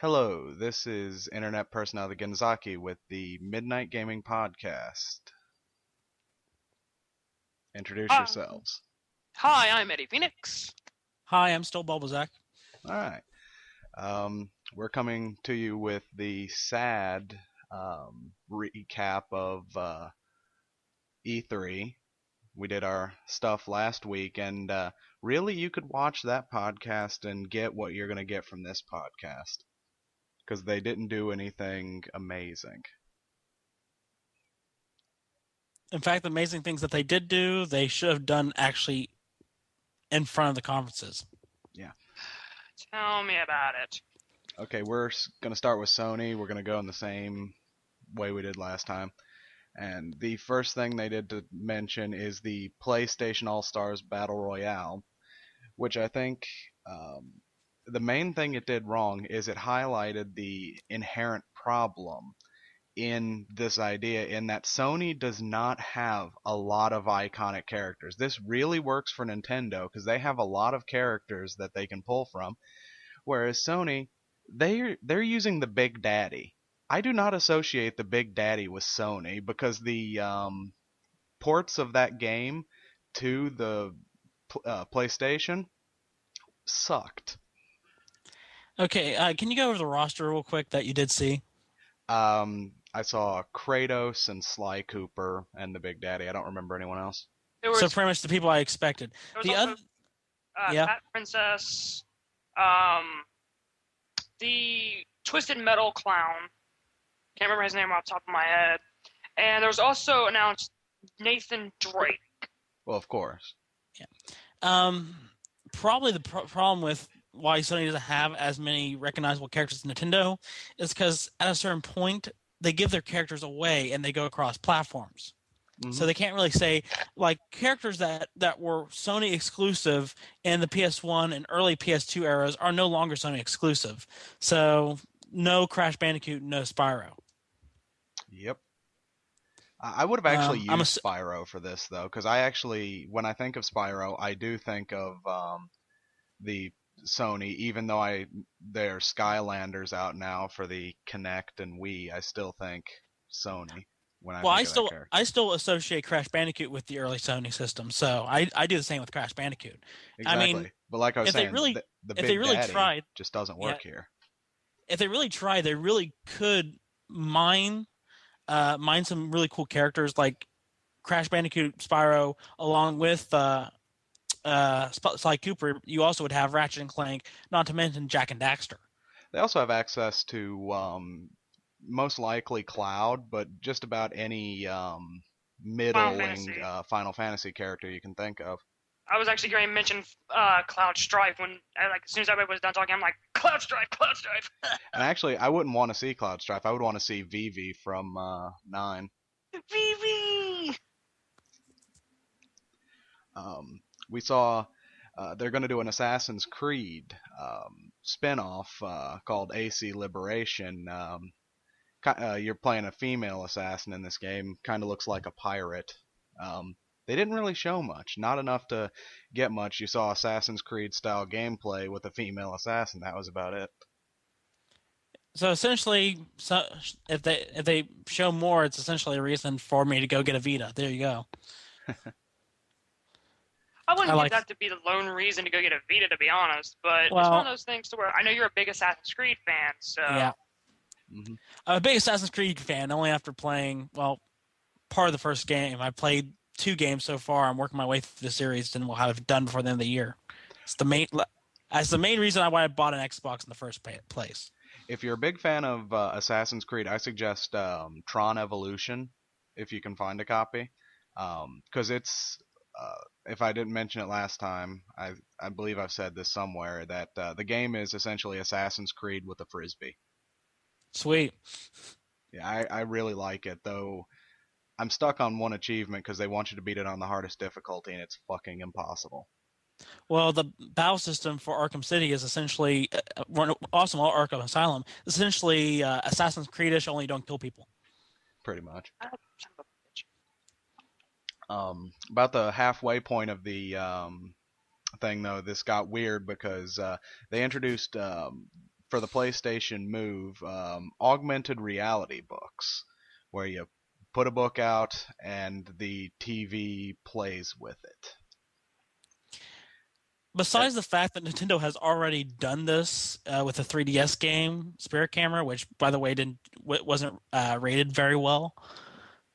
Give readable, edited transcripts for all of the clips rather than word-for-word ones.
Hello, this is Internet Personality Ginzaki with the Midnight Gaming Podcast. Introduce Hi, yourselves. hi, I'm Eddie Phoenix. Hi, I'm still Bulbazak. Alright, we're coming to you with the sad recap of E3. We did our stuff last week, and really you could watch that podcast and get what you're going to get from this podcast. Because they didn't do anything amazing. In fact, the amazing things that they did do, they should have done actually in front of the conferences. Yeah. Tell me about it. Okay, we're going to start with Sony. We're going to go in the same way we did last time. And the first thing they did to mention is the PlayStation All-Stars Battle Royale, which I think the main thing it did wrong is it highlighted the inherent problem in this idea in that Sony does not have a lot of iconic characters. This really works for Nintendo because they have a lot of characters that they can pull from, whereas Sony, they're using the Big Daddy. I do not associate the Big Daddy with Sony because the ports of that game to the PlayStation sucked. Okay, can you go over the roster real quick that you did see? I saw Kratos and Sly Cooper and the Big Daddy. I don't remember anyone else. So pretty much the people I expected. There was The also other, yeah. Cat Princess, um, the Twisted Metal Clown. Can't remember his name off the top of my head. And there was also announced Nathan Drake. Well, of course. Probably the problem with why Sony doesn't have as many recognizable characters as Nintendo is because at a certain point they give their characters away and they go across platforms. Mm-hmm. So they can't really say, like, characters that were Sony exclusive in the PS1 and early PS2 eras are no longer Sony exclusive. So no Crash Bandicoot, no Spyro. Yep. I would have actually used Spyro for this, though, because when I think of Spyro, I do think of the Sony, even though they're Skylanders out now for the Kinect and Wii, I still think Sony. I still associate Crash Bandicoot with the early Sony system, so I do the same with Crash Bandicoot. Exactly. I mean, but like I was saying, the Big Daddy just doesn't work here. If they really tried, they really could mine some really cool characters like Crash Bandicoot, Spyro, along with Sly Cooper. You also would have Ratchet and Clank, not to mention Jak and Daxter. They also have access to most likely Cloud, but just about any middling Final Fantasy character you can think of. I was actually going to mention Cloud Strife when, like, as soon as everybody was done talking, I'm like, Cloud Strife, Cloud Strife. And actually, I wouldn't want to see Cloud Strife. I would want to see Vivi from 9. Vivi! We saw they're going to do an Assassin's Creed spin-off called AC Liberation. You're playing a female assassin in this game. Kind of looks like a pirate. They didn't really show much. Not enough to get much. You saw Assassin's Creed style gameplay with a female assassin. That was about it. So essentially, if they show more, it's essentially a reason for me to go get a Vita. There you go. I wouldn't give that to be the lone reason to go get a Vita, to be honest. But it's one of those things to where I know you're a big Assassin's Creed fan, so yeah. Mm-hmm. I'm a big Assassin's Creed fan. Only after playing part of the first game. I played 2 games so far. I'm working my way through the series, and we'll have it done before the end of the year. That's the main reason why I bought an Xbox in the first place. If you're a big fan of Assassin's Creed, I suggest Tron Evolution, if you can find a copy, because it's. If I didn't mention it last time, I believe I've said this somewhere, that the game is essentially Assassin's Creed with a Frisbee. Sweet. Yeah, I really like it, though I'm stuck on one achievement because they want you to beat it on the hardest difficulty, and it's fucking impossible. Well, the battle system for Arkham City is essentially, awesome, Arkham Asylum, essentially Assassin's Creed-ish, only you don't kill people. Pretty much. About the halfway point of the thing, though, this got weird because they introduced for the PlayStation Move, augmented reality books, where you put a book out and the TV plays with it. Besides the fact that Nintendo has already done this with the 3DS game Spirit Camera, which by the way wasn't rated very well,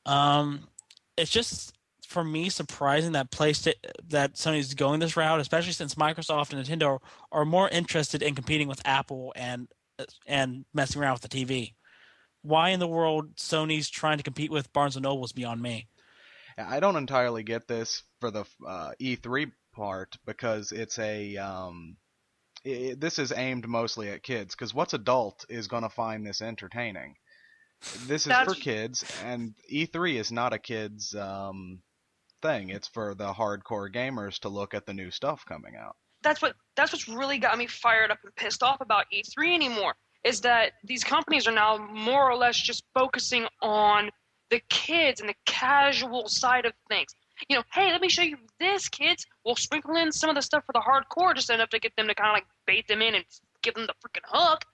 it's just for me surprising that that Sony's going this route, especially since Microsoft and Nintendo are more interested in competing with Apple and messing around with the TV. Why in the world Sony's trying to compete with Barnes and Noble is beyond me. I don't entirely get this for the E3 part because it's this is aimed mostly at kids. Because what's adult is going to find this entertaining? This is for kids, and E3 is not a kids thing. It's for the hardcore gamers to look at the new stuff coming out. That's what's really got me fired up and pissed off about E3 anymore, is that these companies are now more or less just focusing on the kids and the casual side of things. You know, hey, let me show you this, kids. We'll sprinkle in some of the stuff for the hardcore just enough to get them to kind of like bait them in and give them the freaking hook.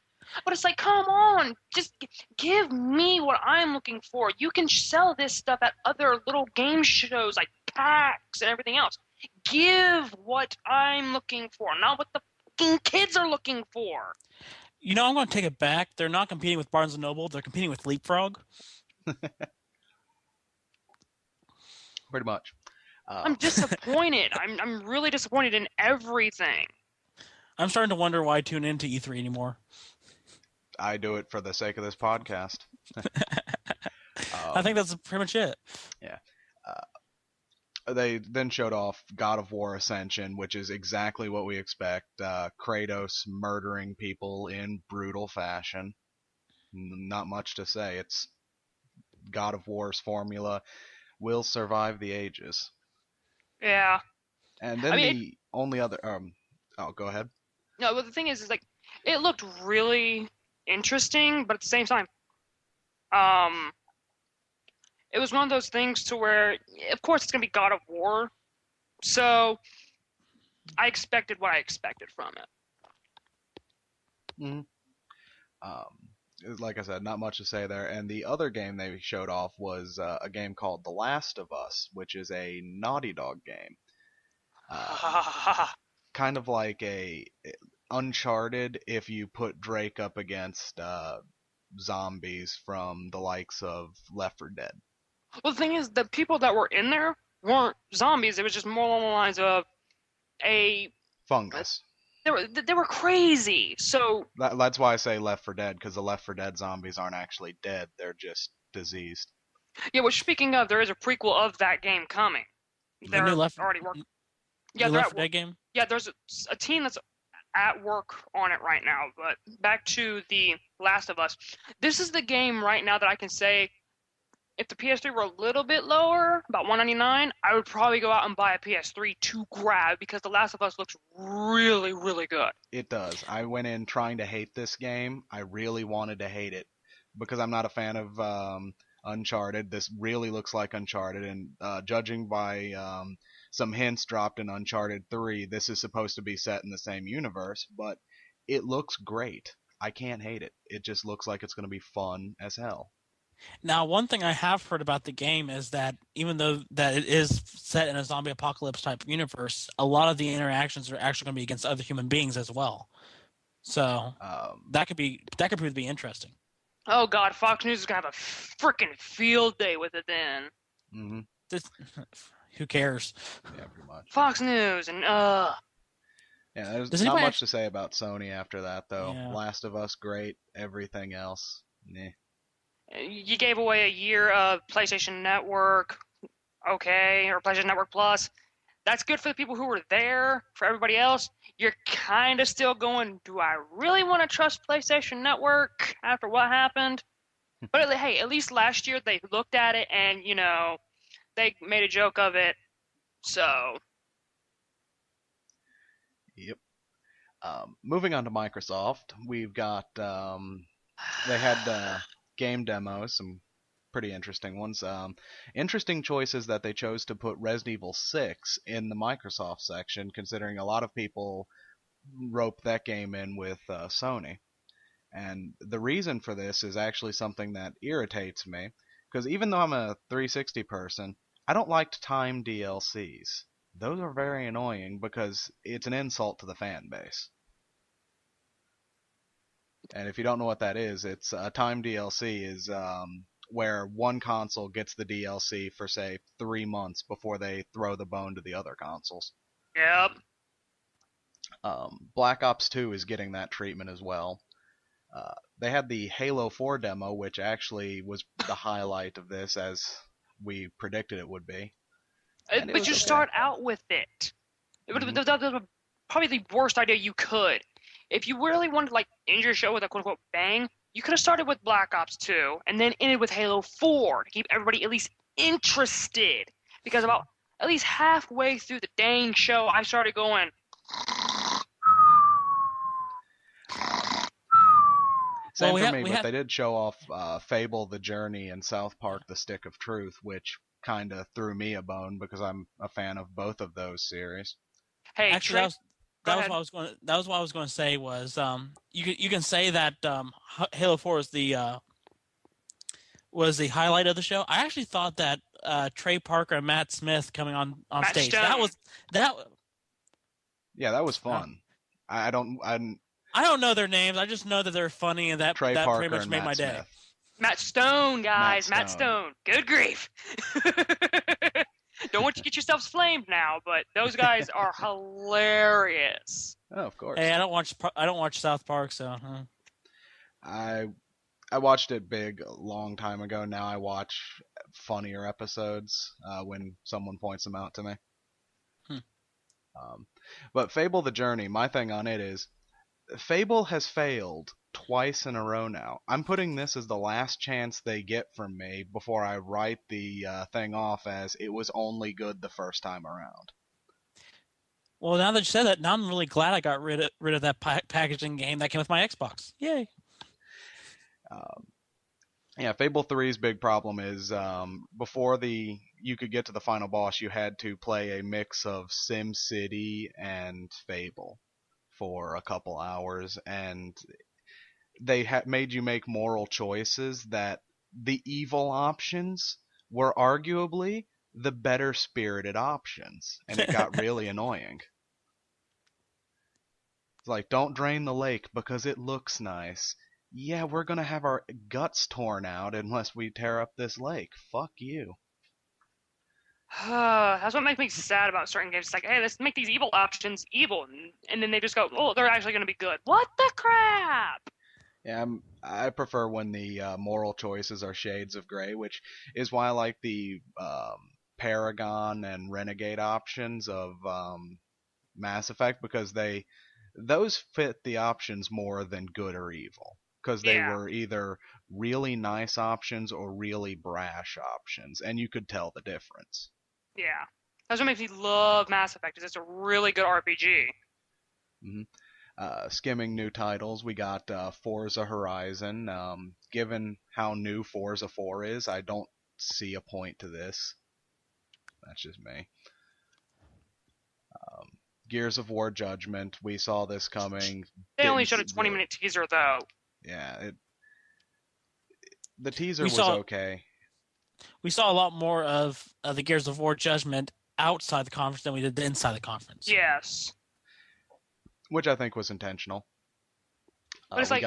But it's like, come on, just give me what I'm looking for. You can sell this stuff at other little game shows like PAX and everything else. Give what I'm looking for, not what the fucking kids are looking for. You know, I'm going to take it back. They're not competing with Barnes & Noble. They're competing with Leapfrog. Pretty much. I'm disappointed. I'm really disappointed in everything. I'm starting to wonder why I tune into E3 anymore. I do it for the sake of this podcast. I think that's pretty much it. Yeah. They then showed off God of War Ascension, which is exactly what we expect. Kratos murdering people in brutal fashion. Not much to say. It's God of War's formula. Will survive the ages. Yeah. And then the only other... go ahead. No, but the thing is like, it looked really interesting, but at the same time, it was one of those things to where, of course, it's going to be God of War, so I expected what I expected from it. Like I said, not much to say there. And the other game they showed off was a game called The Last of Us, which is a Naughty Dog game. Kind of like a Uncharted if you put Drake up against zombies from the likes of Left 4 Dead. Well, the thing is, the people that were in there weren't zombies. It was just more along the lines of a fungus. They were crazy. So that's why I say Left 4 Dead, because the Left 4 Dead zombies aren't actually dead; they're just diseased. Yeah. Well, speaking of, there is a prequel of that game coming. They're already working. Yeah, the Left 4 Dead game. Yeah, there's a team that's at work on it right now. But back to The Last of Us. This is the game right now that I can say, if the PS3 were a little bit lower, about $199, I would probably go out and buy a PS3 to grab, because The Last of Us looks really, really good. It does. I went in trying to hate this game. I really wanted to hate it because I'm not a fan of Uncharted. This really looks like Uncharted, and judging by some hints dropped in Uncharted 3, this is supposed to be set in the same universe, but it looks great. I can't hate it. It just looks like it's going to be fun as hell. Now, one thing I have heard about the game is that even though that it is set in a zombie apocalypse type universe, a lot of the interactions are actually going to be against other human beings as well. So that could prove to be interesting. Oh God, Fox News is gonna have a freaking field day with it then. Mm-hmm. Who cares? Yeah, pretty much. Fox News and Yeah, there's not much to say about Sony after that though. Yeah. Last of Us, great. Everything else, meh. You gave away a year of PlayStation Network, okay, or PlayStation Network Plus. That's good for the people who were there. For everybody else, you're kind of still going, do I really want to trust PlayStation Network after what happened? But hey, at least last year they looked at it and, you know, they made a joke of it. So. Yep. Moving on to Microsoft, we've got they had game demos, some pretty interesting ones. Interesting choices that they chose to put Resident Evil 6 in the Microsoft section, considering a lot of people rope that game in with Sony. And the reason for this is actually something that irritates me, because even though I'm a 360 person, I don't like timed DLCs. Those are very annoying because it's an insult to the fan base. And if you don't know what that is, it's a timed DLC is where one console gets the DLC for say 3 months before they throw the bone to the other consoles. Yep. Black Ops 2 is getting that treatment as well. They had the Halo 4 demo, which actually was the highlight of this, as we predicted it would be. And it But was you okay. start out with it. It would have been probably the worst idea you could. If you really wanted to like end your show with a quote unquote bang, you could have started with Black Ops 2 and then ended with Halo 4 to keep everybody at least interested. Because about at least halfway through the dang show, I started going. Same Well, for me, but they did show off Fable the Journey and South Park the Stick of Truth, which kind of threw me a bone because I'm a fan of both of those series. Hey, actually, that was ahead. what I was going. That was what I was going to say was you can say that Halo 4 was the highlight of the show. I actually thought that Trey Parker and Matt Smith coming on Matt stage Stone. that. Yeah, that was fun. I don't know their names. I just know that they're funny, and that Trey that Parker pretty much and made Matt my day. Smith. Matt Stone, guys. Matt Matt Stone. Stone. Good grief. Don't want you to get yourselves flamed now, but those guys are hilarious. Oh, of course. Hey, I don't watch South Park, so. I watched it big a long time ago. Now I watch funnier episodes when someone points them out to me. But Fable the Journey, my thing on it is Fable has failed twice in a row now. I'm putting this as the last chance they get from me before I write the thing off as it was only good the first time around. Well, now that you said that, now I'm really glad I got rid of that packaging game that came with my Xbox. Yay! Yeah, Fable 3's big problem is before you could get to the final boss, you had to play a mix of SimCity and Fable for a couple hours, and they made you make moral choices that the evil options were arguably the better spirited options, and it got really annoying. It's like, don't drain the lake because it looks nice. Yeah, we're gonna have our guts torn out unless we tear up this lake. Fuck you. That's what makes me sad about certain games. It's like, hey, let's make these evil options evil, and then they just go, oh, they're actually going to be good. What the crap? Yeah, I prefer when the moral choices are shades of gray, which is why I like the Paragon and Renegade options of Mass Effect, because those fit the options more than good or evil, because they were either really nice options or really brash options, and you could tell the difference. Yeah, that's what makes me love Mass Effect. Is it's a really good RPG. Skimming new titles, we got Forza Horizon. Given how new Forza 4 is, I don't see a point to this. That's just me. Gears of War Judgment, we saw this coming. They only showed a 20-minute teaser, though. Yeah, the teaser was okay. We saw a lot more of the Gears of War Judgment outside the conference than we did inside the conference. Yes. Which I think was intentional. But it's like,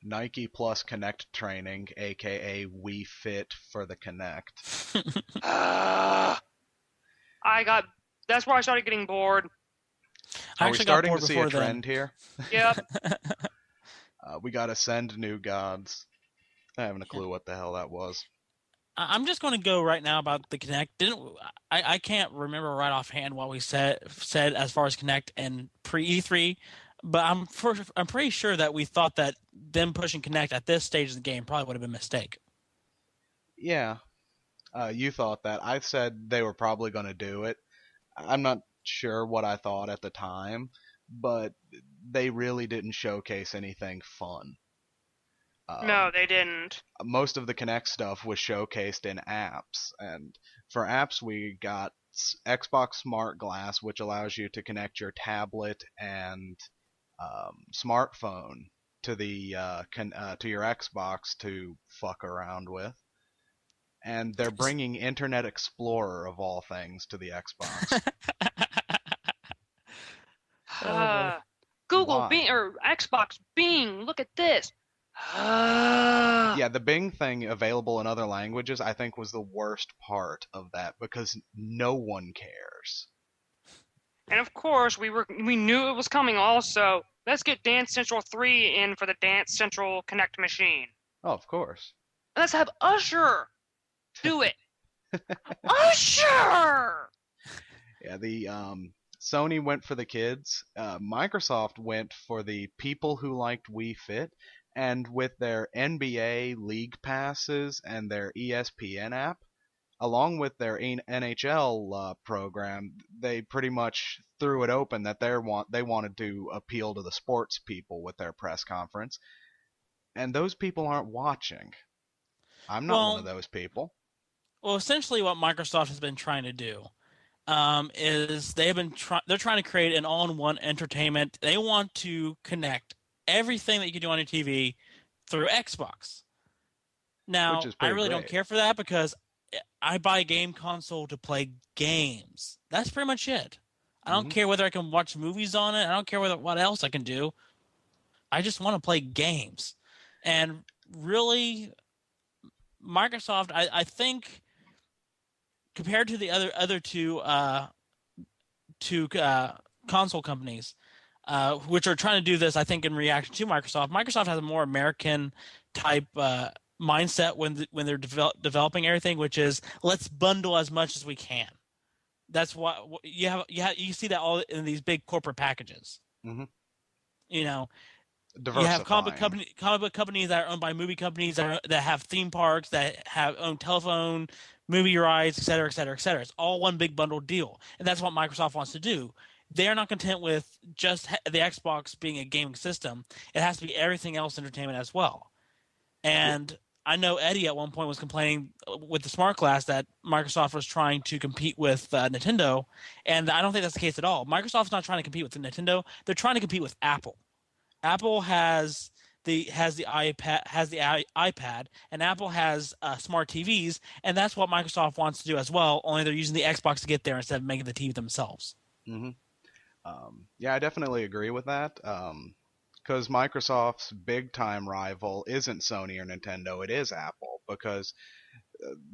Nike Plus Connect training, aka Wii Fit for the Connect. That's where I started getting bored. Are we starting to see a trend here? Yep. We got Ascend New Gods. I haven't a clue what the hell that was. I'm just going to go right now about the Kinect. I can't remember right offhand what we said as far as Kinect and pre-E3, but I'm pretty sure that we thought that them pushing Kinect at this stage of the game probably would have been a mistake. Yeah, you thought that. I said they were probably going to do it. I'm not sure what I thought at the time, but they really didn't showcase anything fun. No, they didn't. Most of the Kinect stuff was showcased in apps, and for apps we got Xbox Smart Glass, which allows you to connect your tablet and smartphone to the to your Xbox to fuck around with. And they're bringing Internet Explorer of all things to the Xbox. Oh boy. Google Why? Bing or Xbox Bing. Look at this. Yeah, the Bing thing available in other languages, I think, was the worst part of that because no one cares. And of course, we knew it was coming. Also, let's get Dance Central 3 in for the Dance Central Connect machine. Oh, of course. Let's have Usher do it. Usher. Yeah, the Sony went for the kids. Microsoft went for the people who liked Wii Fit, and with their NBA league passes and their ESPN app, along with their NHL program, they pretty much threw it open that they wanted to appeal to the sports people with their press conference, and those people aren't watching. I'm not one of Well, those people. essentially, what Microsoft has been trying to do is they're trying to create an all-in-one entertainment. They want to connect everything that you can do on your TV through Xbox. Which Now, is I pretty really don't great. care for that because I buy a game console to play games. That's pretty much it. I don't Hmm. care whether I can watch movies on it. I don't care what else I can do. I just want to play games. And really, Microsoft, I think, compared to the other two console companies, which are trying to do this, I think, in reaction to Microsoft. Microsoft has a more American type mindset when they're developing everything, which is let's bundle as much as we can. That's why you see that all in these big corporate packages. Hmm. You know, you have Diversifying. comic book companies that are owned by movie companies that have theme parks that have own telephone, movie rights, et cetera, et cetera, et cetera. It's all one big bundled deal, and that's what Microsoft wants to do. They're not content with just the Xbox being a gaming system. It has to be everything else entertainment as well. Yeah. And I know Eddie at one point was complaining with the Smart Glass that Microsoft was trying to compete with Nintendo, and I don't think that's the case at all. Microsoft's not trying to compete with Nintendo; they're trying to compete with Apple. Apple has the iPad, and Apple has smart TVs, and that's what Microsoft wants to do as well. Only they're using the Xbox to get there instead of making the TV themselves. Hmm. Yeah, I definitely agree with that. Because Microsoft's big time rival isn't Sony or Nintendo, it is Apple. Because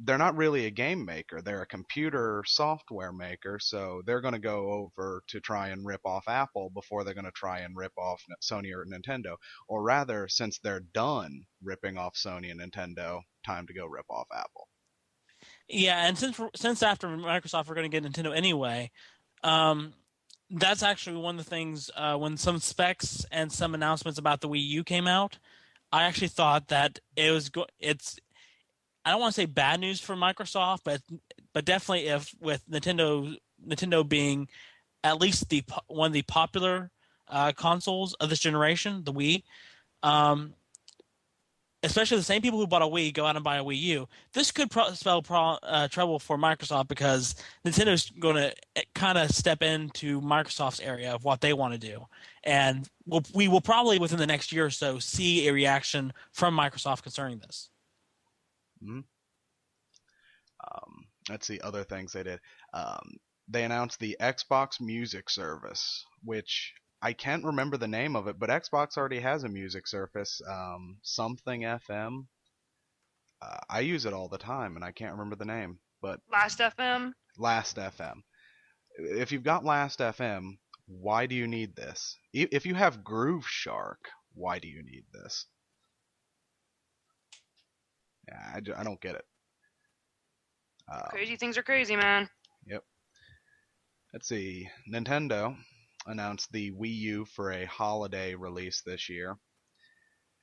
they're not really a game maker, they're a computer software maker, so they're going to go over to try and rip off Apple before they're going to try and rip off Sony or Nintendo. Or rather, since they're done ripping off Sony and Nintendo, time to go rip off Apple. Yeah, and since after Microsoft we're going to get Nintendo anyway, um, that's actually one of the things when some specs and some announcements about the Wii U came out. I actually thought that it's I don't want to say bad news for Microsoft, but definitely if with Nintendo being at least one of the popular consoles of this generation, the Wii, um, especially the same people who bought a Wii go out and buy a Wii U. This could spell trouble for Microsoft because Nintendo's going to kind of step into Microsoft's area of what they want to do, and we will probably within the next year or so see a reaction from Microsoft concerning this. Hmm. Let's see other things they did. Um, they announced the Xbox Music Service, which I can't remember the name of it, but Xbox already has a music service, something FM. I use it all the time, and I can't remember the name, but Last FM. Last FM. If you've got Last FM, why do you need this? If you have Groove Shark, why do you need this? Yeah, I don't get it. Crazy things are crazy, man. Yep. Let's see. Nintendo announced the Wii U for a holiday release this year.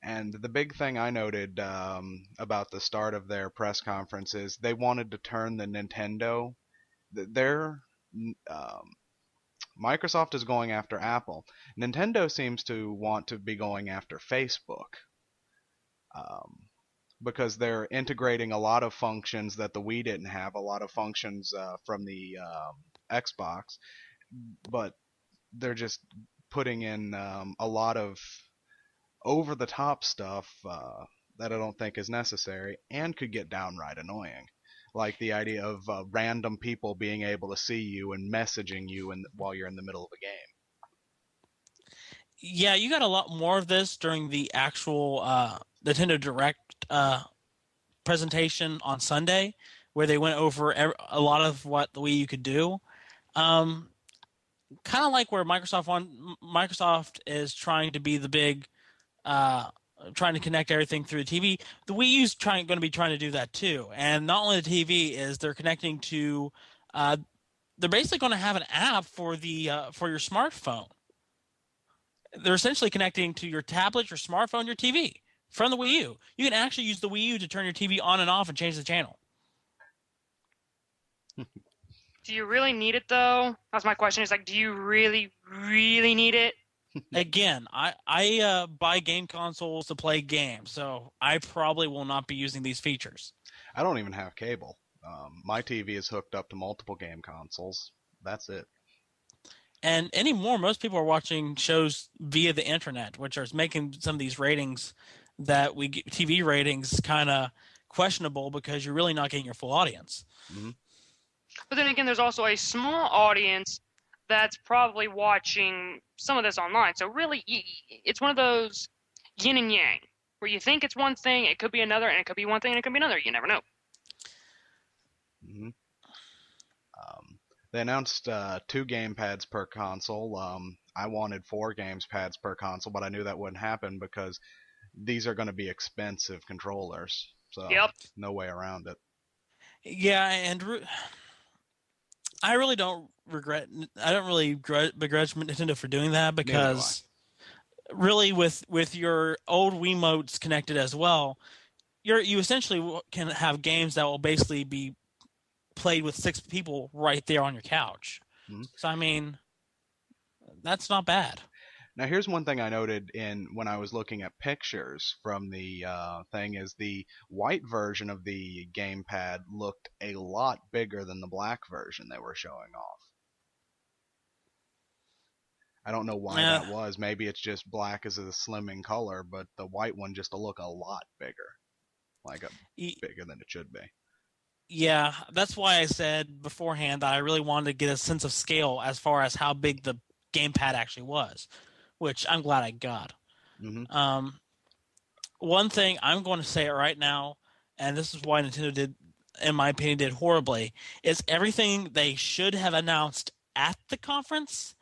And the big thing I noted about the start of their press conference is they wanted to turn the Nintendo. Their Microsoft is going after Apple. Nintendo seems to want to be going after Facebook. Um, because they're integrating a lot of functions that the Wii didn't have, a lot of functions from the Xbox, but they're just putting in a lot of over-the-top stuff that I don't think is necessary and could get downright annoying. Like the idea of random people being able to see you and messaging you while you're in the middle of a game. Yeah, you got a lot more of this during the actual Nintendo Direct presentation on Sunday, where they went over a lot of what the Wii U could do. Um, Kind of like where Microsoft is trying to be the big, uh, trying to connect everything through the TV. The Wii U's going to be trying to do that too. And not only the TV is they're connecting to, uh, they're basically going to have an app for the for your smartphone. They're essentially connecting to your tablet, your smartphone, your TV from the Wii U. You can actually use the Wii U to turn your TV on and off and change the channel. Do you really need it though? That's my question. Is like, do you really, really need it? Again, I buy game consoles to play games, so I probably will not be using these features. I don't even have cable. My TV is hooked up to multiple game consoles. That's it. And anymore, most people are watching shows via the internet, which is making some of these ratings that we get, TV ratings, kind of questionable because you're really not getting your full audience. Mm-hmm. But then again, there's also a small audience that's probably watching some of this online. So really, it's one of those yin and yang, where you think it's one thing, it could be another, and it could be one thing, and it could be another. You never know. Mm-hmm. They announced 2 gamepads per console. I wanted 4 gamepads per console, but I knew that wouldn't happen because these are going to be expensive controllers. So Yep. no way around it. Yeah, and I really don't regret. I don't really begrudge Nintendo for doing that because really, with your old Wiimotes connected as well, you essentially can have games that will basically be played with 6 people right there on your couch. Mm-hmm. So I mean, that's not bad. Now here's one thing I noted when I was looking at pictures from the thing is the white version of the gamepad looked a lot bigger than the black version they were showing off. I don't know why that was. Maybe it's just black is a slimming color, but the white one just to look a lot bigger, bigger than it should be. Yeah, that's why I said beforehand that I really wanted to get a sense of scale as far as how big the gamepad actually was, which I'm glad I got. Mm-hmm. One thing I'm going to say it right now, and this is why Nintendo did, in my opinion, did horribly, is everything they should have announced at the conference,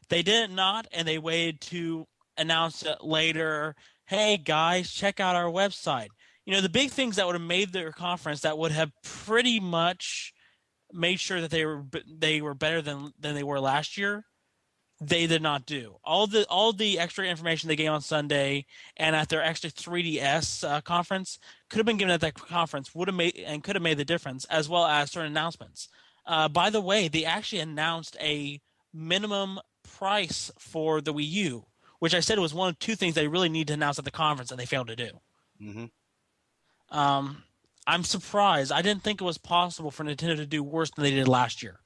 they did not, and they waited to announce it later. Hey guys, check out our website. You know, the big things that would have made their conference that would have pretty much made sure that they were better than they were last year, they did not do. All the extra information they gave on Sunday and at their extra 3DS conference could have been given at that conference, could have made the difference, as well as certain announcements. By the way, they actually announced a minimum price for the Wii U, which I said was one of 2 things they really need to announce at the conference, and they failed to do. Mm-hmm. I'm surprised. I didn't think it was possible for Nintendo to do worse than they did last year.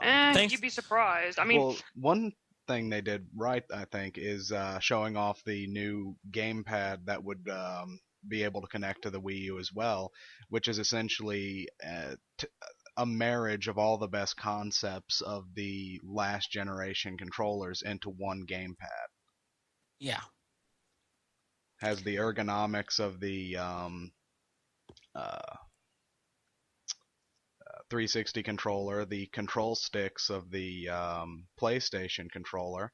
You'd be surprised. I mean, well, one thing they did right, I think, is showing off the new gamepad that would be able to connect to the Wii U as well, which is essentially a marriage of all the best concepts of the last generation controllers into one gamepad. Yeah. Has the ergonomics of the 360 controller, the control sticks of the PlayStation controller,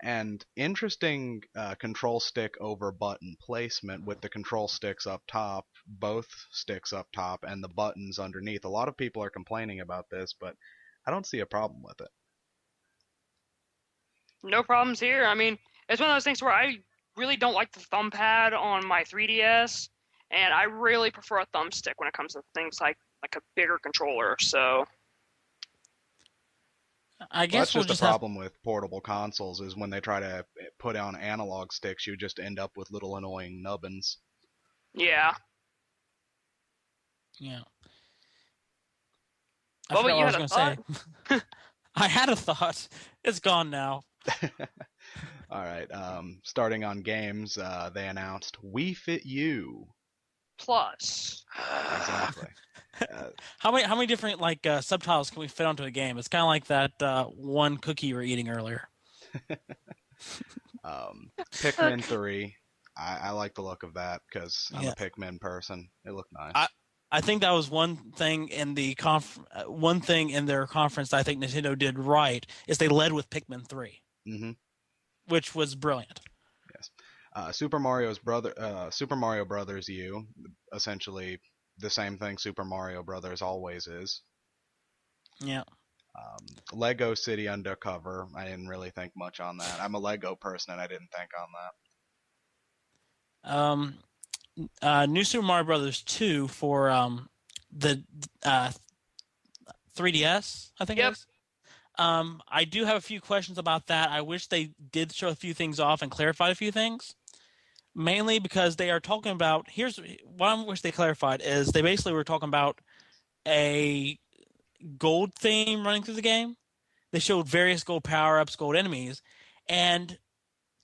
and interesting control stick over button placement with the control sticks up top, both sticks up top, and the buttons underneath. A lot of people are complaining about this, but I don't see a problem with it. No problems here. I mean, it's one of those things where I really don't like the thumb pad on my 3DS, and I really prefer a thumbstick when it comes to things like a bigger controller. So I guess that's just a problem with portable consoles is when they try to put on analog sticks, you just end up with little annoying nubbins. Yeah. Yeah. Well, I forgot you what I had was a going to say. I had a thought. It's gone now. All right. Starting on games, they announced We Fit You. Plus. Exactly. Uh, How many different like subtitles can we fit onto a game? It's kind of like that one cookie you were eating earlier. Pikmin 3. I like the look of that because I'm a Yeah, Pikmin person. It looked I nice. I think that was one thing in the one thing in their conference that I think Nintendo did right is they led with Pikmin 3, Hmm. which was brilliant. Yes. Super Mario Brothers U, essentially the same thing Super Mario Brothers always is. Yeah. Lego City Undercover. I didn't really think much on that. I'm a Lego person, and I didn't think on Um, New Super Mario Brothers 2 for the uh, 3DS, I think it Yep. is. I do have a few questions about that. I wish they did show a few things off and clarified a few things. Mainly because they are talking about here's what I wish they clarified is they basically were talking about a gold theme running through the game. They showed various gold power ups, gold enemies, and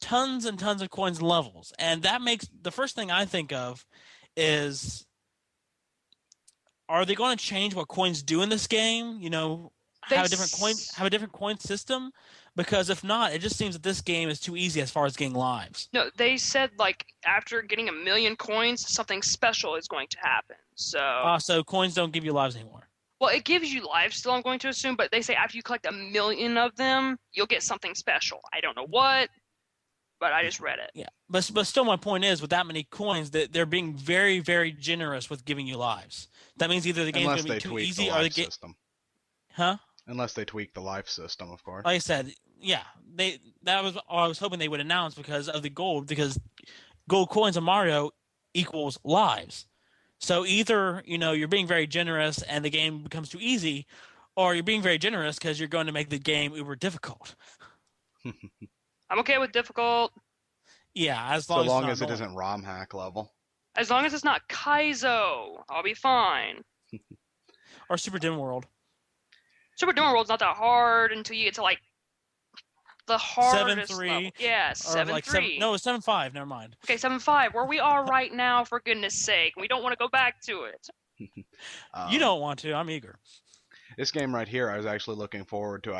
tons and tons of coins and levels. And that makes the first thing I think of is are they going to change what coins do in this game? They have a different coin system? Because if not, it just seems that this game is too easy as far as getting lives. No, they said like after getting 1,000,000 coins, something special is going to happen. So, So coins don't give you lives anymore. well, it gives you life still, I'm going to assume, but they say after you collect 1,000,000 of them, you'll get something special. I don't know what, but I just read it. Yeah, but still, my point is, with that many coins, that they're being very, very generous with giving you lives. That means either the that. game's Unless going to be they too tweak the easy, or the life game, system. huh? Unless they tweak the life system, of course. Like I said, yeah, that was all I was hoping they would announce because of the gold, because gold coins in Mario equals lives. So either you're being very generous and the game becomes too easy, or you're being very generous because you're going to make the game uber difficult. I'm okay with difficult Yeah, as So long as it's long not as it annoying. isn't ROM hack level. as long as it's not Kaizo. I'll be fine. Or Super Dim World. Super Doom World's not that hard until you get to like the Seven hardest level. three, Yeah, or seven like seven. three. No, it's 7-5. Never mind. Okay, 7-5, where we are right now, for goodness sake. We don't want to go back to it. You Um, don't want to. I'm eager. this game right here, I was actually looking forward to.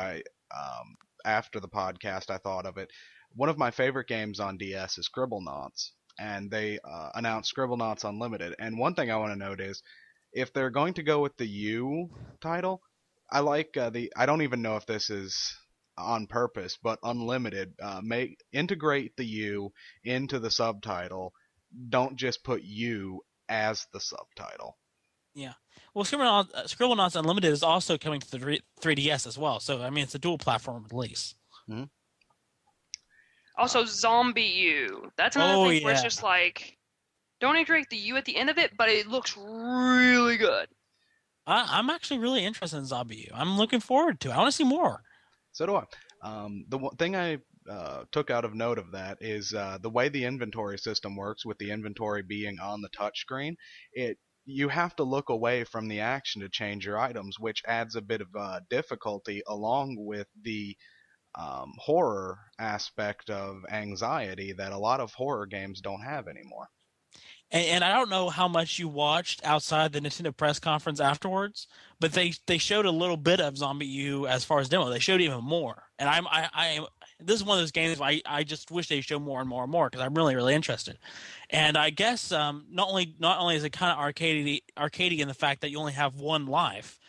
After the podcast, I thought of it. One of my favorite games on DS is Scribblenauts, and they announced Scribblenauts Unlimited. And one thing I want to note is, if they're going to go with the U title, I like the. I don't even know if this is on purpose, but Unlimited. Make integrate the U into the subtitle. Don't just put U as the subtitle. Yeah. Well, Scribblenauts Unlimited is also coming to the 3DS as well. So I mean, it's a dual platform release. Hmm. Also, Zombie U. That's another Oh thing where it's yeah. just like, don't integrate the U at the end of it, but it looks really good. I'm actually really interested in Zombie U. I'm looking forward to it. I want to see more. So do I. The one thing I took out of note of that is the way the inventory system works, with the inventory being on the touchscreen. You have to look away from the action to change your items, which adds a bit of difficulty, along with the horror aspect of anxiety that a lot of horror games don't have anymore. And I don't know how much you watched outside the Nintendo press conference afterwards, but they showed a little bit of Zombie U as far as demo. They showed even more, and I this is one of those games where I just wish they show more and more and more because I'm really really interested. And I guess not only is it kind of arcadey in the fact that you only have one life,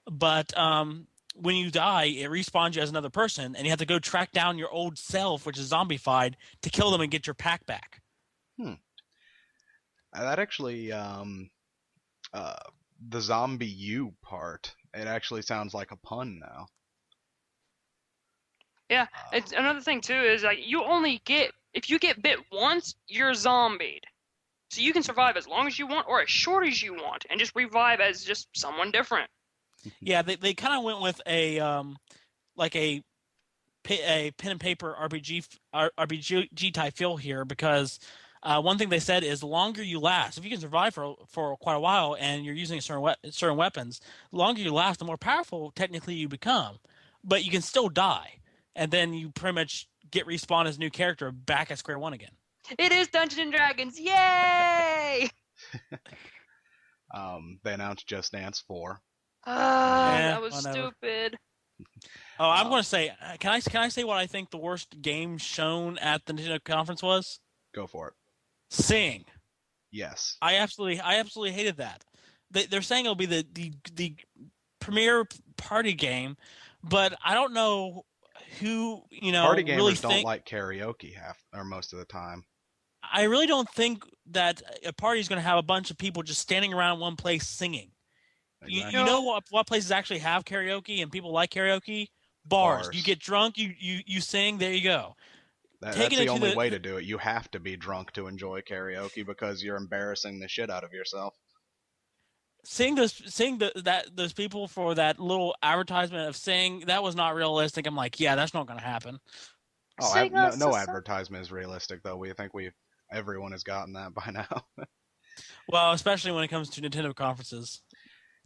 but when you die, it respawns you as another person, and you have to go track down your old self, which is zombified, to kill them and get your pack back. Hmm. That actually, uh, the zombie U part, it actually sounds like a pun now. Yeah, Uh, it's another thing too is like you only get if you get bit once, you're zombied. So you can survive as long as you want or as short as you want and just revive as just someone different. Yeah, they kind of went with a like a pen and paper RPG type feel here because one thing they said is the longer you last, if you can survive for quite a while and you're using certain weapons, the longer you last, the more powerful technically you become, but you can still die, and then you pretty much get Respawn as new character back at square one again. It is Dungeons and Dragons. Yay! They announced Just Dance 4. That was whatever. stupid. Oh, I'm going to say, can I say what I think the worst game shown at the Nintendo conference was? Go for it. Sing. Yes. I absolutely hated that. They're saying it'll be the premier party game, but I don't know who Party gamers really don't like karaoke most of the time. I really don't think that a party is going to have a bunch of people just standing around one place singing. Exactly. You know what places actually have karaoke and people like karaoke? Bars. You get drunk, you sing, there you go. That's the only way to do it. You have to be drunk to enjoy karaoke because you're embarrassing the shit out of yourself. Seeing those people for that little advertisement of Sing, that was not realistic. I'm like, yeah, that's not going to happen. Oh, no advertisement is realistic though. Everyone has gotten that by now. Well, especially when it comes to Nintendo conferences.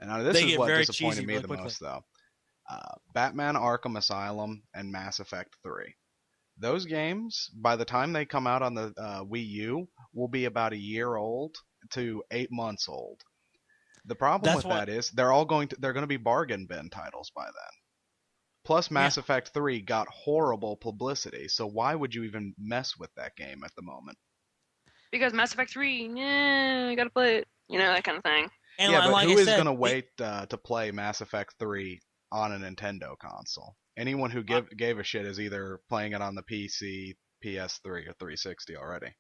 And this is what disappointed me the most though. Batman Arkham Asylum and Mass Effect 3. Those games, by the time they come out on the Wii U, will be about a year old to 8 months old. The problem that is they're going to be bargain bin titles by then. Plus, Mass Effect 3 got horrible publicity, so why would you even mess with that game at the moment? Because Mass Effect 3, I gotta play it. That kind of thing. And yeah, but who is going to wait to play Mass Effect 3 on a Nintendo console? Anyone who gave a shit is either playing it on the PC, PS3, or 360 already.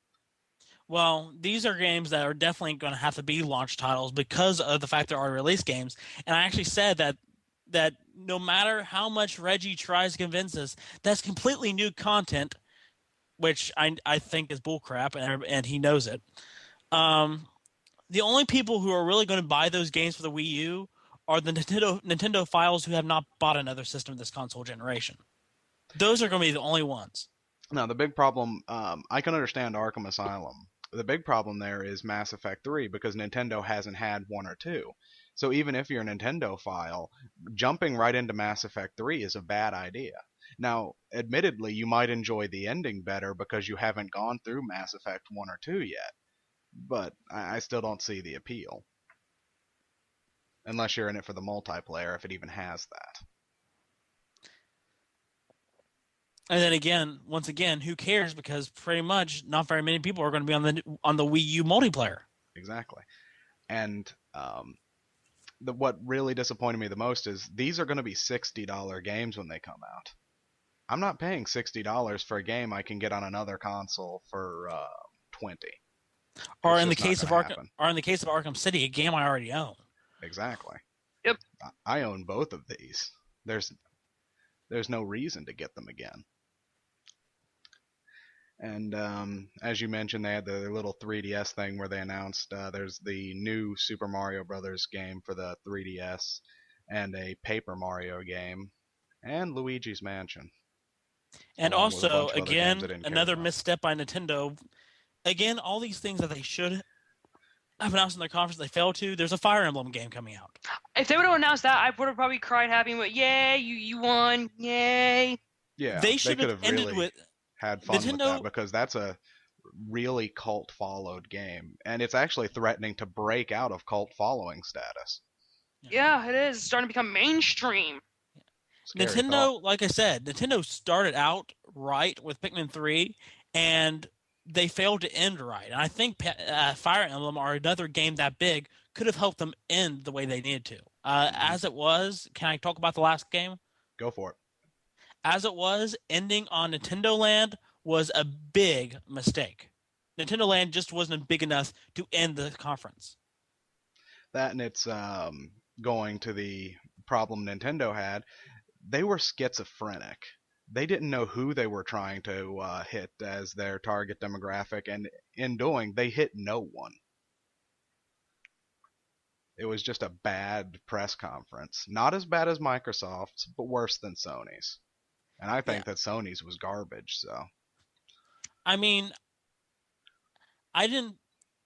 Well, these are games that are definitely going to have to be launch titles because of the fact they're already release games. And I actually said that no matter how much Reggie tries to convince us, that's completely new content, which I think is bullcrap, and he knows it. The only people who are really going to buy those games for the Wii U are the Nintendo files who have not bought another system this console generation. Those are going to be the only ones. Now, the big problem, I can understand Arkham Asylum. The big problem there is Mass Effect 3 because Nintendo hasn't had 1 or 2. So even if you're a Nintendo file, jumping right into Mass Effect 3 is a bad idea. Now, admittedly, you might enjoy the ending better because you haven't gone through Mass Effect 1 or 2 yet. But I still don't see the appeal. Unless you're in it for the multiplayer, if it even has that. And then once again, who cares? Because pretty much not very many people are going to be on the Wii U multiplayer. Exactly. And what really disappointed me the most is these are going to be $60 games when they come out. I'm not paying $60 for a game I can get on another console for $20. Or in the case of Arkham City, a game I already own. Exactly. Yep. I own both of these. There's no reason to get them again. And as you mentioned, they had their little 3DS thing where they announced there's the new Super Mario Brothers game for the 3DS and a Paper Mario game and Luigi's Mansion. And also, again, another misstep by Nintendo. Again, all these things that they should have announced in their conference, they failed to. There's a Fire Emblem game coming out. If they would have announced that, I would have probably cried happy and went, yay, you won, yay. Yeah, they should have ended really with had fun with that because that's a really cult followed game, and it's actually threatening to break out of cult following status. Yeah, it is. It's starting to become mainstream. Nintendo, like I said, Nintendo started out right with Pikmin 3, and they failed to end right. And I think Fire Emblem or another game that big could have helped them end the way they needed to. As it was, can I talk about the last game? Go for it. As it was, ending on Nintendo Land was a big mistake. Nintendo Land just wasn't big enough to end the conference. That and it's going to the problem Nintendo had. They were schizophrenic. They didn't know who they were trying to hit as their target demographic, and in doing, they hit no one. It was just a bad press conference. Not as bad as Microsoft's, but worse than Sony's. And I think that Sony's was garbage, so. I mean, I didn't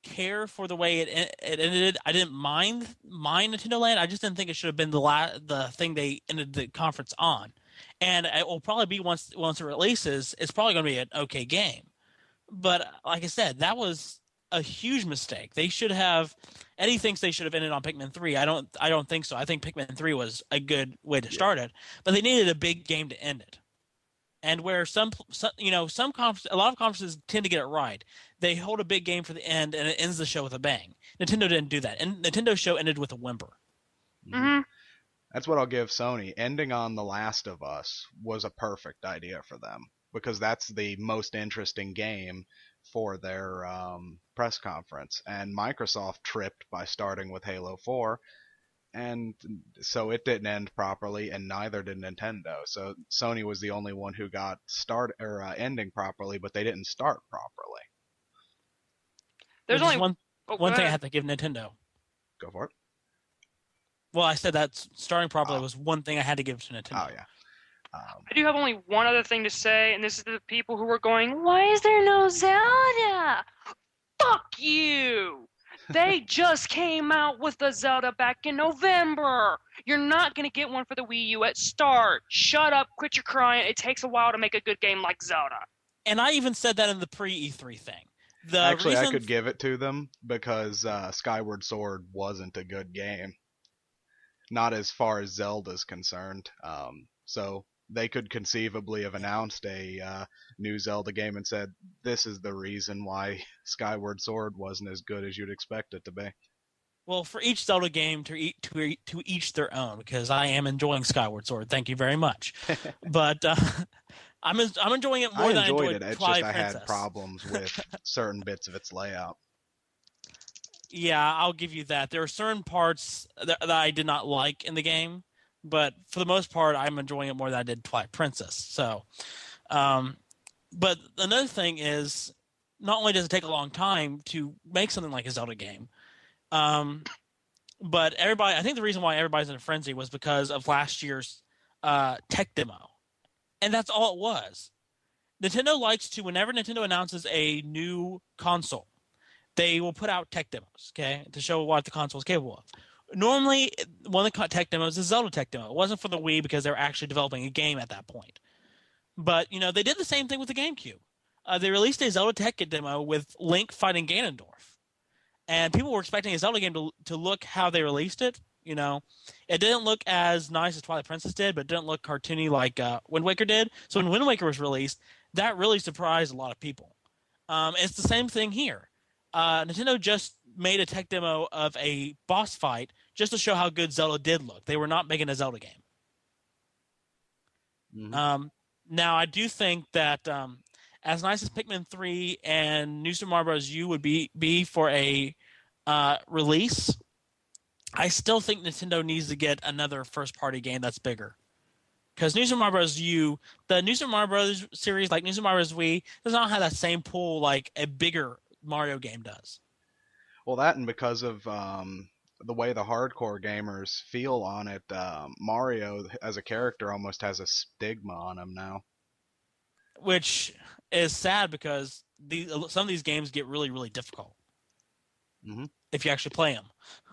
care for the way it ended. I didn't mind Nintendo Land. I just didn't think it should have been the thing they ended the conference on. and it will probably be once it releases, it's probably going to be an okay game. But like I said, that was a huge mistake. They should have. Eddie thinks they should have ended on Pikmin 3. I don't think so. I think Pikmin 3 was a good way to Yeah. start it, but they needed a big game to end it. And where a lot of conferences tend to get it right. They hold a big game for the end, and it ends the show with a bang. Nintendo didn't do that, and Nintendo's show ended with a whimper. Hmm. That's what I'll give Sony. Ending on The Last of Us was a perfect idea for them because that's the most interesting game for their press conference. And Microsoft tripped by starting with Halo 4, and so it didn't end properly, and neither did Nintendo. So Sony was the only one who got ending properly, but they didn't start properly. There's Which is only go one thing I ahead. have to give Nintendo. Go for it. Well, I said that starting properly Oh. was one thing I had to give to Nintendo. Oh yeah. I do have only one other thing to say, and this is to the people who are going, "Why is there no Zelda?" Fuck you! They just came out with the Zelda back in November. You're not gonna get one for the Wii U at start. Shut up, quit your crying. It takes a while to make a good game like Zelda. And I even said that in the pre-E3 thing. The Actually, I reason could give it to them because Skyward Sword wasn't a good game. Not as far as Zelda's concerned. So they could conceivably have announced a new Zelda game and said, this is the reason why Skyward Sword wasn't as good as you'd expect it to be. Well, for each Zelda game, to each their own, because I am enjoying Skyward Sword. Thank you very much. But I'm enjoying it more I than I enjoyed enjoyed it. It's Twilight just I Princess. had problems with certain bits of its layout. Yeah, I'll give you that. There are certain parts that I did not like in the game, but for the most part, I'm enjoying it more than I did Twilight Princess. So, but another thing is, not only does it take a long time to make something like a Zelda game, but I think the reason why everybody's in a frenzy was because of last year's tech demo, and that's all it was. Nintendo likes to, whenever Nintendo announces a new console, they will put out tech demos, okay, to show what the console is capable of. Normally, one of the tech demos is Zelda tech demo. It wasn't for the Wii because they were actually developing a game at that point. But, they did the same thing with the GameCube. They released a Zelda tech demo with Link fighting Ganondorf. And people were expecting a Zelda game to look how they released it. It didn't look as nice as Twilight Princess did, but it didn't look cartoony like Wind Waker did. So when Wind Waker was released, that really surprised a lot of people. It's the same thing here. Nintendo just made a tech demo of a boss fight just to show how good Zelda did look. They were not making a Zelda game. Mm-hmm. Now, I do think that as nice as Pikmin 3 and New Super Mario Bros. U would be for a release, I still think Nintendo needs to get another first-party game that's bigger. Because New Super Mario Bros. U, the New Super Mario Bros. Series, like New Super Mario Bros. Wii, does not have that same pull like a bigger Mario game does. Well, that and because of the way the hardcore gamers feel on it, Mario as a character almost has a stigma on him now. Which is sad because some of these games get really, really difficult Mm-hmm. if you actually play them.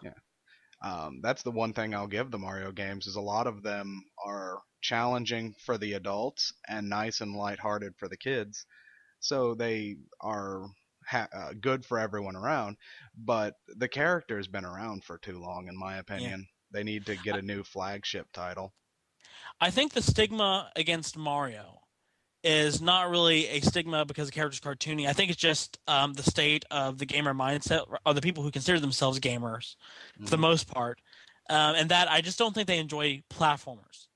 Yeah. That's the one thing I'll give the Mario games is a lot of them are challenging for the adults and nice and lighthearted for the kids. So they are good for everyone around, but the character's been around for too long, in my opinion. They need to get a new flagship title. I think the stigma against Mario is not really a stigma because the character's cartoony. I think it's just the state of the gamer mindset of the people who consider themselves gamers for the most part, and that I just don't think they enjoy platformers.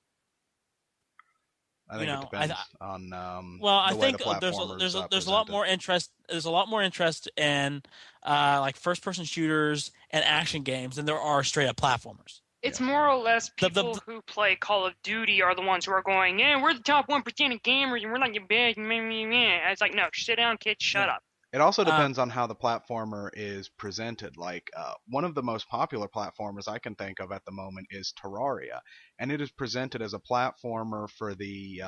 I think it depends on I the way think the platformers there's a lot presented. more interest. There's a lot more interest in like first-person shooters and action games than there are straight-up platformers. It's more or less The- people who play Call of Duty are the ones who are going, yeah, we're the top 1% of gamers and we're not your best. It's like, no, sit down, kid, shut up. It also depends on how the platformer is presented. Like one of the most popular platformers I can think of at the moment is Terraria, and it is presented as a platformer for the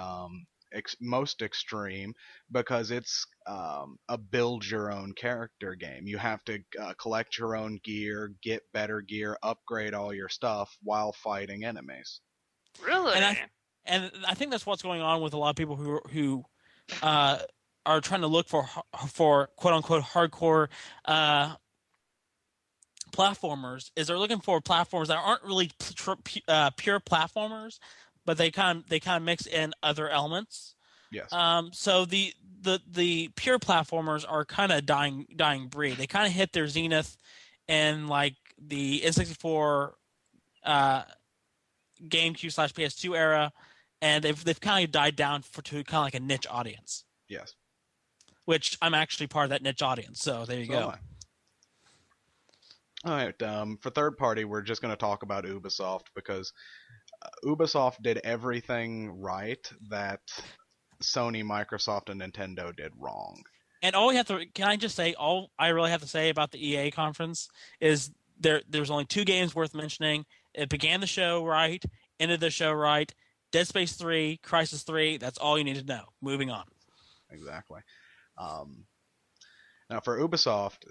most extreme because it's a build your own character game. You have to collect your own gear, get better gear, upgrade all your stuff while fighting enemies. Really? and I think that's what's going on with a lot of people who are trying to look for quote unquote hardcore platformers. Is they're looking for platformers that aren't really pure platformers, but they kind of mix in other elements. Yes. So the pure platformers are kind of dying breed. They kind of hit their zenith in like the N64 GameCube/PS2 era, and they've kind of died down to kind of like a niche audience. Yes. Which I'm actually part of that niche audience. So there you So go. am I. All right. For third party, we're just going to talk about Ubisoft because Ubisoft did everything right that Sony, Microsoft, and Nintendo did wrong. And can I just say, all I really have to say about the EA conference is there's only 2 games worth mentioning. It began the show right, ended the show right. Dead Space 3, Crysis 3, that's all you need to know. Moving on. Exactly. Now for Ubisoft,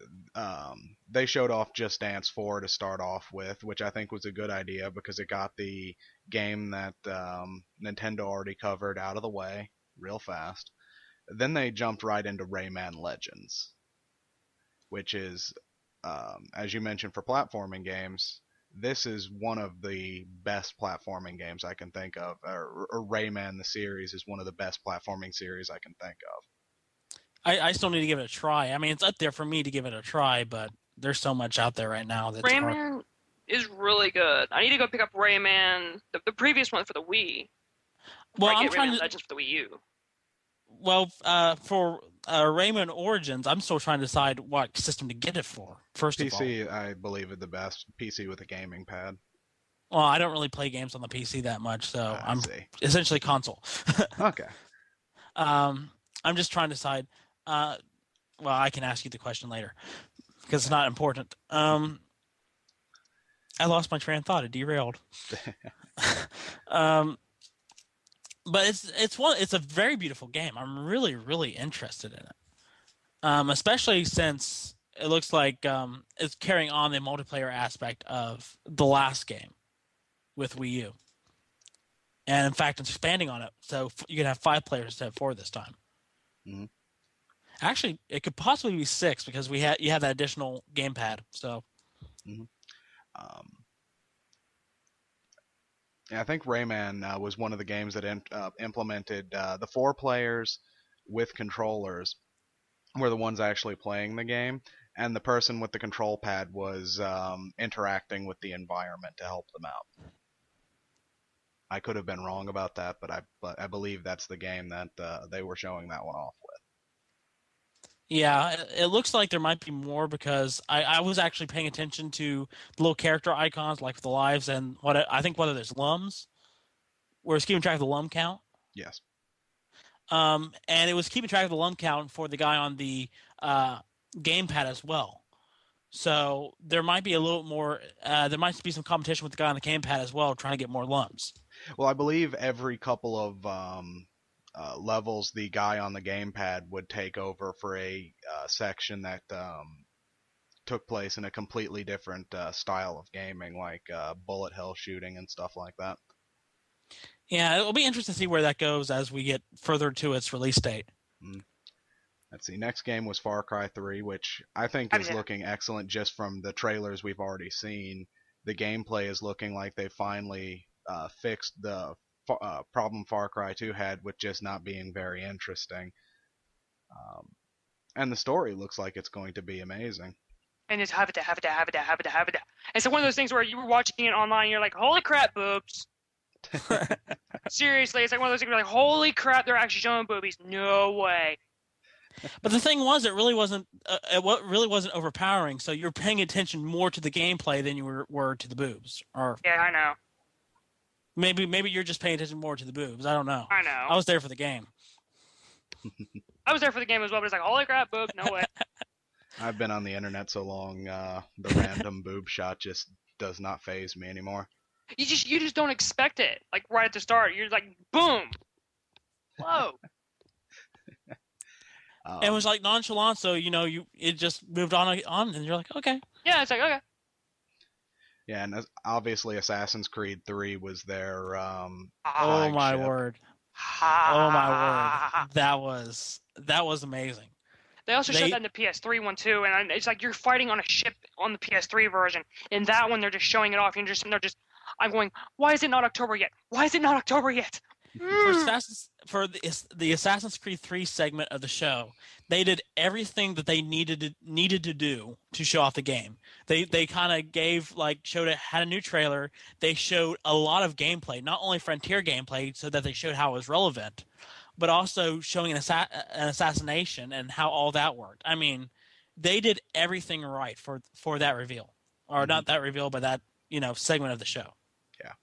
they showed off Just Dance 4 to start off with, which I think was a good idea because it got the game that Nintendo already covered out of the way real fast. Then they jumped right into Rayman Legends, which is, as you mentioned, for platforming games. This is one of the best platforming games I can think of, or Rayman the series is one of the best platforming series I can think of. I still need to give it a try. I mean, it's up there for me to give it a try, but there's so much out there right now that's hard. Rayman is really good. I need to go pick up Rayman, the previous one for the Wii. Well, I I'm get trying Rayman to. Legends for the Wii U. Well, for Rayman Origins, I'm still trying to decide what system to get it for. First of all, PC, I believe, is the best. PC with a gaming pad. well, I don't really play games on the PC that much, so I I'm see. essentially console. Okay. I'm just trying to decide. Well, I can ask you the question later because it's not important. I lost my train of thought. It derailed. But it's a very beautiful game. I'm really interested in it. Especially since it looks like it's carrying on the multiplayer aspect of the last game with Wii U, and in fact, it's expanding on it. So you can have 5 players instead of 4 this time. Mm-hmm. Actually, it could possibly be 6 because you have that additional gamepad. So, Mm-hmm. I think Rayman was one of the games that implemented the 4 players with controllers were the ones actually playing the game, and the person with the control pad was interacting with the environment to help them out. I could have been wrong about that, but I believe that's the game that they were showing that one off with. yeah, it looks like there might be more because I was actually paying attention to the little character icons like the lives and I think whether there's lums, where it's keeping track of the lum count. Yes. And it was keeping track of the lum count for the guy on the gamepad as well. So there might be a little more. There might be some competition with the guy on the gamepad as well, trying to get more lums. Well, I believe every couple of levels, the guy on the gamepad would take over for a section that took place in a completely different style of gaming, like bullet hell shooting and stuff like that. Yeah, it'll be interesting to see where that goes as we get further to its release date. Let's see. Next game was Far Cry 3, which I think is looking excellent just from the trailers we've already seen. The gameplay is looking like they finally fixed the problem Far Cry 2 had with just not being very interesting. And the story looks like it's going to be amazing. And it's have it. It's one of those things where you were watching it online and you're like, holy crap, boobs. Seriously, it's like one of those things where like, holy crap, they're actually showing boobies. No way. But the thing was, it really wasn't overpowering. So you're paying attention more to the gameplay than you were to the boobs. Or yeah, I know. Maybe you're just paying attention more to the boobs. I don't know. I know. I was there for the game. I was there for the game as well, but it's like, holy crap, boob, no way. I've been on the internet so long, the random boob shot just does not faze me anymore. You just don't expect it. Like right at the start, you're like, boom. Whoa. It was like nonchalant, so it just moved on, and you're like, okay. Yeah, it's like okay. Yeah, and obviously Assassin's Creed 3 was their Oh my flagship. word. Oh my word. That was amazing. They also showed They that in the PS3 one too, and it's like you're fighting on a ship on the PS3 version. In that one, they're just showing it off, and I'm going, why is it not October yet? Why is it not October yet? for the Assassin's Creed 3 segment of the show, they did everything that they needed to do to show off the game. They kind of showed it, had a new trailer. They showed a lot of gameplay, not only Frontier gameplay, so that they showed how it was relevant, but also showing an assassination and how all that worked. I mean, they did everything right for that reveal, or Hmm. not that reveal, but that segment of the show. Yeah.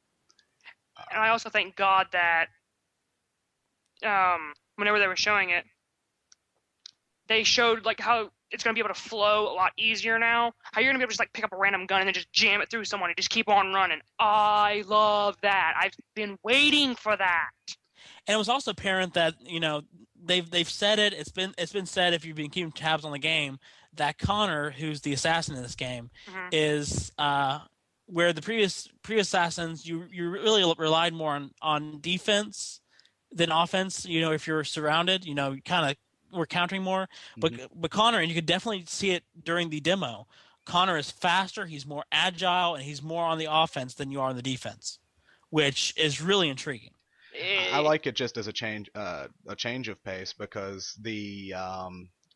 And I also thank God that whenever they were showing it, they showed like how it's going to be able to flow a lot easier now. How you're going to be able to just like pick up a random gun and then just jam it through someone and just keep on running. I love that. I've been waiting for that. And it was also apparent that they've said it. It's been said, if you've been keeping tabs on the game, that Connor, who's the assassin in this game, Hmm. is where the previous assassins, you really relied more on defense than offense. If you're surrounded, you kind of were countering more. But Hmm. but Connor, and you could definitely see it during the demo. Connor is faster. He's more agile, and he's more on the offense than you are on the defense, which is really intriguing. I like it just as a change of pace, because the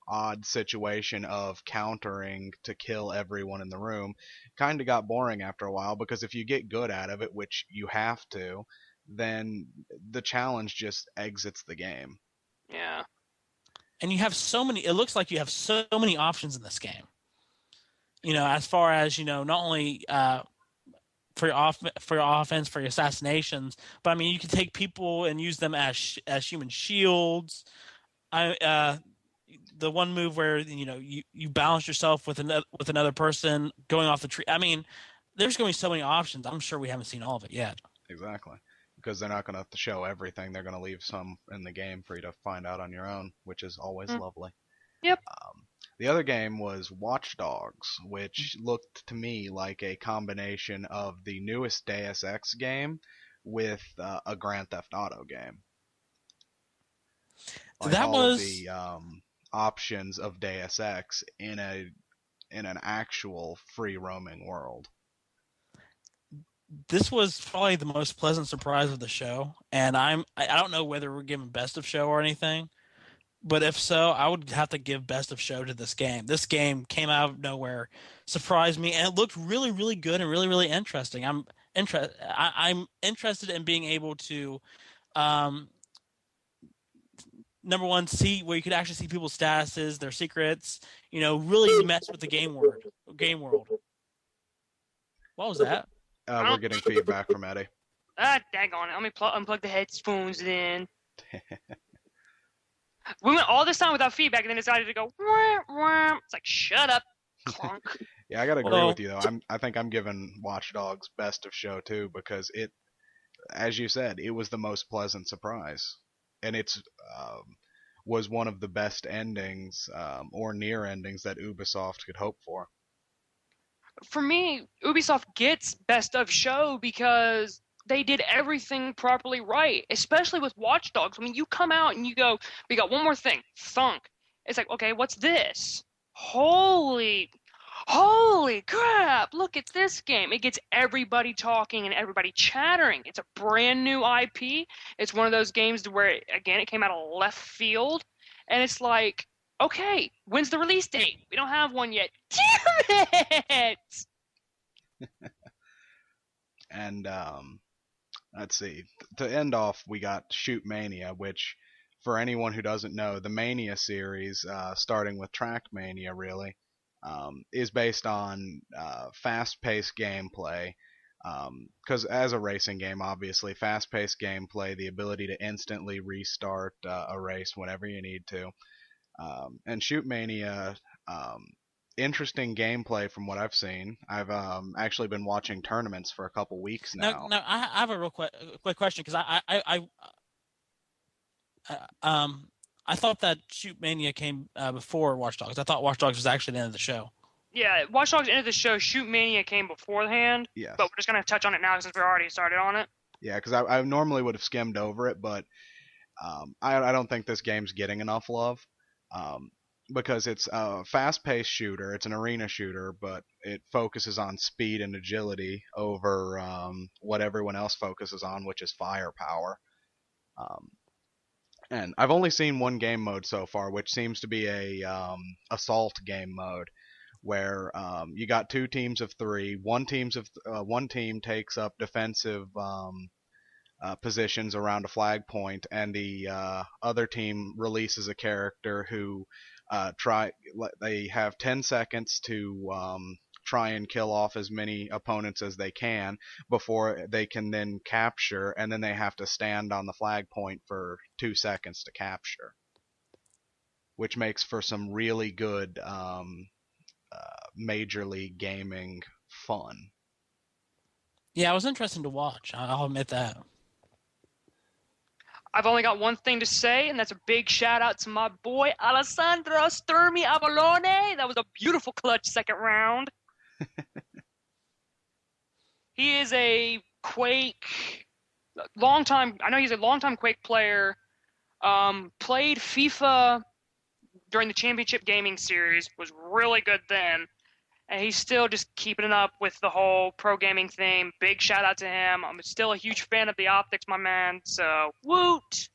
odd situation of countering to kill everyone in the room kind of got boring after a while, because if you get good at it, which you have to, then the challenge just exits the game. Yeah. And you have so many. It looks like you have so many options in this game. As far as not only for your offense, for your assassinations, but I mean, you can take people and use them as human shields. I The one move where you balance yourself with another person going off the tree. I mean, there's going to be so many options. I'm sure we haven't seen all of it yet. Exactly. Because they're not going to show everything. They're going to leave some in the game for you to find out on your own, which is always Mm. lovely. Yep. The other game was Watch Dogs, which looked to me like a combination of the newest Deus Ex game with a Grand Theft Auto game. Like That all of was the options of Deus Ex in an actual free roaming world. this was probably the most pleasant surprise of the show, and I don't know whether we're giving best of show or anything. But if so, I would have to give best of show to this game. This game came out of nowhere, surprised me, and it looked really, really good and really, really interesting. I'm interested in being able to, um, number one, see where you could actually see people's statuses, their secrets. Really mess with the game world. What was that? We're getting feedback from Eddie. Daggone it. Let me unplug the headphones then. We went all this time without feedback and then decided to go, wah, wah. It's like, shut up, clunk. Yeah, I gotta agree Well, with you though. I think I'm giving Watch Dogs best of show too, because it, as you said, it was the most pleasant surprise, and it's was one of the best endings or near endings that Ubisoft could hope for. For me, Ubisoft gets best of show because they did everything properly right, especially with Watch Dogs. I mean, you come out and you go, we got one more thing, Thunk. It's like, okay, what's this? Holy crap, look at this game. It gets everybody talking and everybody chattering. It's a brand new IP. It's one of those games where, again, it came out of left field. And it's like, okay, when's the release date? We don't have one yet. Damn it! And let's see, to end off, we got Shoot Mania, which, for anyone who doesn't know, the Mania series, starting with Trackmania, really, is based on fast-paced gameplay. Because as a racing game, obviously, fast-paced gameplay, the ability to instantly restart a race whenever you need to. And Shoot Mania, interesting gameplay from what I've seen. I've actually been watching tournaments for a couple weeks now. now I have a real quick question, because I thought that Shoot Mania came before Watch Dogs. I thought Watch Dogs was actually the end of the show. Yeah, Watch Dogs ended the show. Shoot Mania came beforehand, Yes. but we're just gonna touch on it now since we already started on it. Yeah, because I normally would have skimmed over it, but I don't think this game's getting enough love. Um, because it's a fast-paced shooter. It's an arena shooter, but it focuses on speed and agility over what everyone else focuses on, which is firepower. Um, and I've only seen one game mode so far, which seems to be a assault game mode, where you got two teams of three. One team takes up defensive positions around a flag point, and the other team releases a character who they have 10 seconds to try and kill off as many opponents as they can before they can then capture, and then they have to stand on the flag point for 2 seconds to capture, which makes for some really good Major League Gaming fun. Yeah, it was interesting to watch. I'll admit that. I've only got one thing to say, and that's a big shout out to my boy Alessandro Sturmi Avalone. That was a beautiful clutch second round. He is a Quake I know he's a longtime Quake player. Played FIFA during the Championship Gaming Series, was really good then. And he's still just keeping it up with the whole pro gaming thing. Big shout out to him. I'm still a huge fan of the optics, my man. So, woot!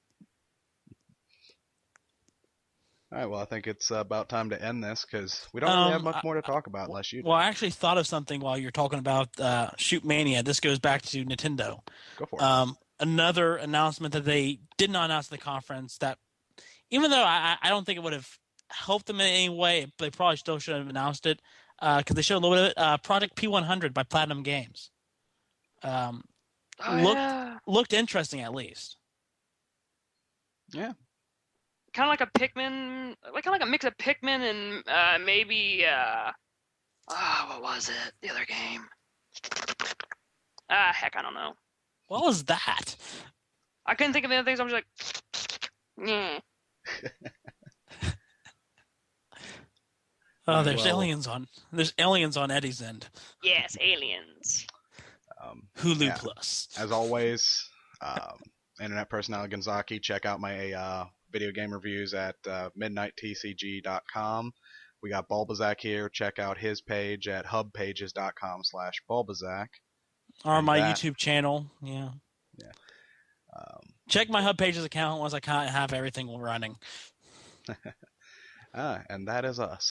All right, well, I think it's about time to end this because we don't really have much more to talk about unless you do. Well, I actually thought of something while you're talking about Shoot Mania. This goes back to Nintendo. Go for it. Another announcement that they did not announce at the conference that, even though I don't think it would have helped them in any way, they probably still should have announced it because they showed a little bit of it. Project P100 by Platinum Games. Looked interesting at least. Yeah. Kind of like a Pikmin, kind of like a mix of Pikmin and maybe what was it? The other game. Heck, I don't know. What was that? I couldn't think of any other things. I was like, yeah. Oh, there's aliens on Eddie's end. Yes, aliens. Hulu Plus. As always, internet personality Ginzaki. Check out my video game reviews at midnighttcg.com. We got Bulbazak here. Check out his page at hubpages.com/Bulbazak. Or my YouTube channel. Yeah. Yeah. Check my Hub Pages account once I have everything running. And that is us.